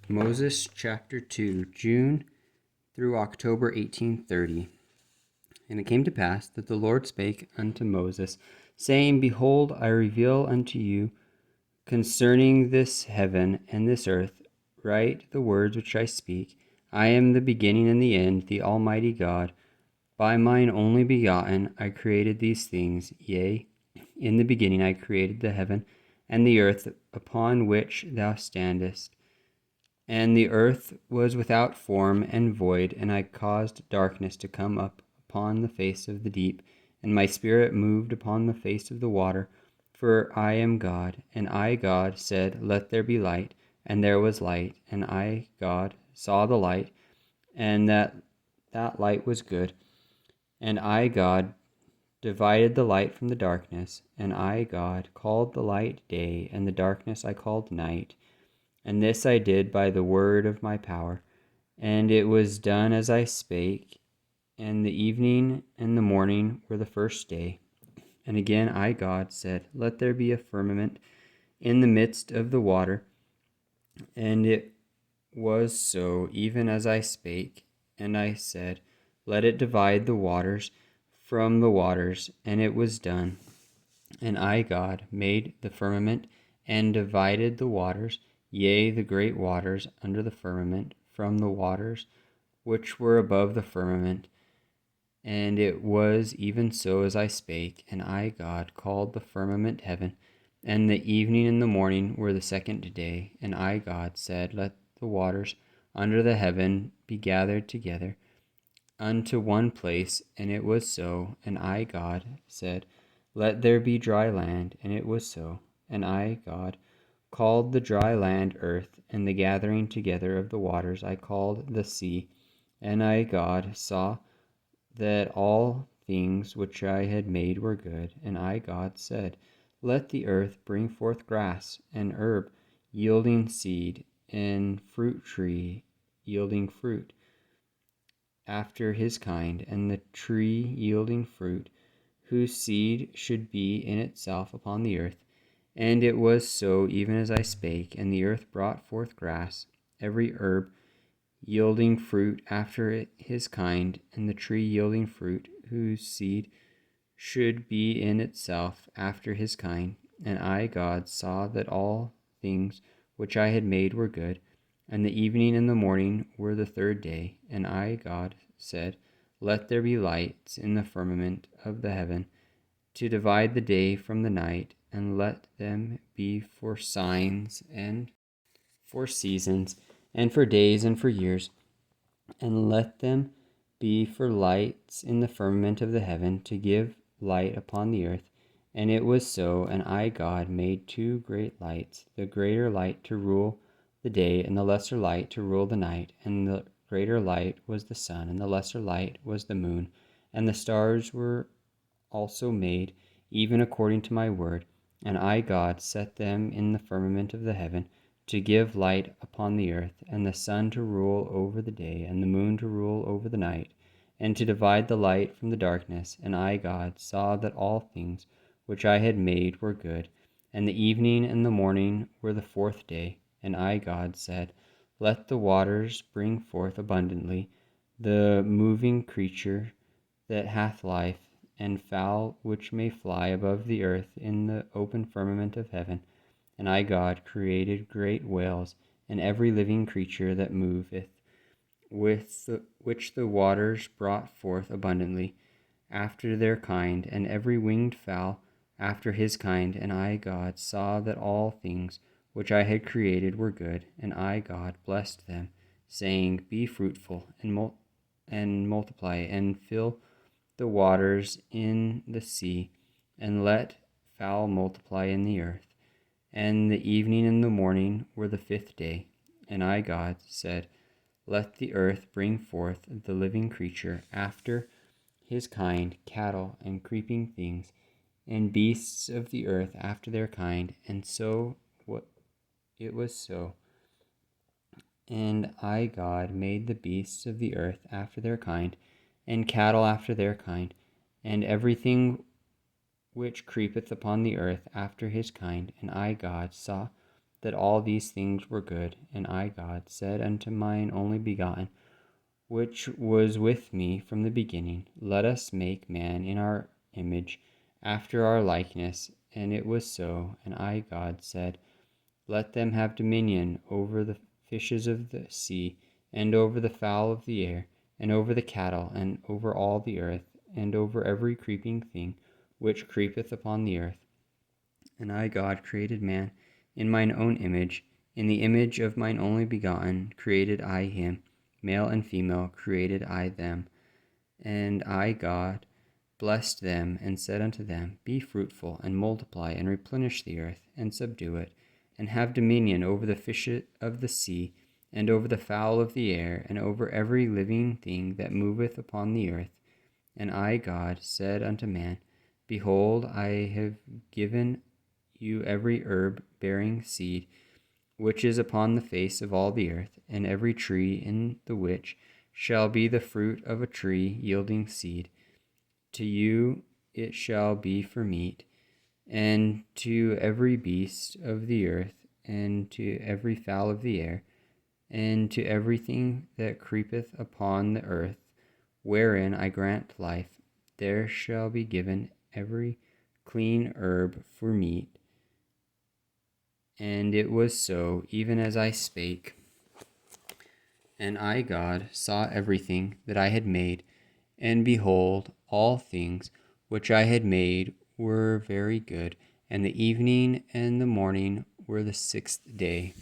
Moses chapter 2, June through October 1830. And it came to pass that the Lord spake unto Moses, saying, Behold, I reveal unto you concerning this heaven and this earth, write the words which I speak. I am the beginning and the end, the Almighty God. By mine only begotten I created these things, yea, in the beginning I created the heaven and the earth upon which thou standest. And the earth was without form and void, and I caused darkness to come up upon the face of the deep, and my spirit moved upon the face of the water. For I am God, and I, God, said, Let there be light, and there was light. And I, God, saw the light, and that light was good. And I, God, divided the light from the darkness. And I, God, called the light day, and the darkness I called night. And this I did by the word of my power. And it was done as I spake. And the evening and the morning were the first day. And again I, God, said, Let there be a firmament in the midst of the water. And it was so, even as I spake. And I said, Let it divide the waters from the waters. And it was done. And I, God, made the firmament and divided the waters, yea, the great waters under the firmament, from the waters which were above the firmament. And it was even so as I spake. And I, God, called the firmament heaven. And the evening and the morning were the second day. And I, God, said, Let the waters under the heaven be gathered together unto one place. And it was so. And I, God, said, Let there be dry land. And it was so. And I, God, called the dry land earth, and the gathering together of the waters I called the sea. And I, God, saw that all things which I had made were good. And I, God, said, Let the earth bring forth grass, and herb yielding seed, and fruit tree yielding fruit after his kind, and the tree yielding fruit, whose seed should be in itself upon the earth. And it was so, even as I spake. And the earth brought forth grass, every herb yielding fruit after his kind, and the tree yielding fruit, whose seed should be in itself after his kind. And I, God, saw that all things which I had made were good. And the evening and the morning were the third day. And I, God, said, Let there be lights in the firmament of the heaven, to divide the day from the night, and let them be for signs, and for seasons, and for days, and for years. And let them be for lights in the firmament of the heaven, to give light upon the earth. And it was so. And I, God, made two great lights, the greater light to rule the day, and the lesser light to rule the night. And the greater light was the sun, and the lesser light was the moon. And the stars were also made, even according to my word. And I, God, set them in the firmament of the heaven, to give light upon the earth, and the sun to rule over the day, and the moon to rule over the night, and to divide the light from the darkness. And I, God, saw that all things which I had made were good. And the evening and the morning were the fourth day. And I, God, said, Let the waters bring forth abundantly the moving creature that hath life, and fowl which may fly above the earth in the open firmament of heaven. And I, God, created great whales, and every living creature that moveth, which the waters brought forth abundantly, after their kind, and every winged fowl after his kind. And I, God, saw that all things which I had created were good. And I, God, blessed them, saying, Be fruitful, and multiply, and fill the waters in the sea, and let fowl multiply in the earth. And the evening and the morning were the fifth day. And I, God, said, Let the earth bring forth the living creature after his kind, cattle and creeping things, and beasts of the earth after their kind. And so it was so. And I, God, made the beasts of the earth after their kind, and cattle after their kind, and everything which creepeth upon the earth after his kind. And I, God, saw that all these things were good. And I, God, said unto mine only begotten, which was with me from the beginning, Let us make man in our image, after our likeness. And it was so. And I, God, said, Let them have dominion over the fishes of the sea, and over the fowl of the air, and over the cattle, and over all the earth, and over every creeping thing which creepeth upon the earth. And I, God, created man in mine own image. In the image of mine only begotten created I him. Male and female created I them. And I, God, blessed them, and said unto them, Be fruitful, and multiply, and replenish the earth, and subdue it, and have dominion over the fish of the sea, and over the fowl of the air, and over every living thing that moveth upon the earth. And I, God, said unto man, Behold, I have given you every herb bearing seed, which is upon the face of all the earth, and every tree in the which shall be the fruit of a tree yielding seed. To you it shall be for meat, and to every beast of the earth, and to every fowl of the air, and to everything that creepeth upon the earth, wherein I grant life, there shall be given every clean herb for meat. And it was so, even as I spake. And I, God, saw everything that I had made, and behold, all things which I had made were very good. And the evening and the morning were the sixth day.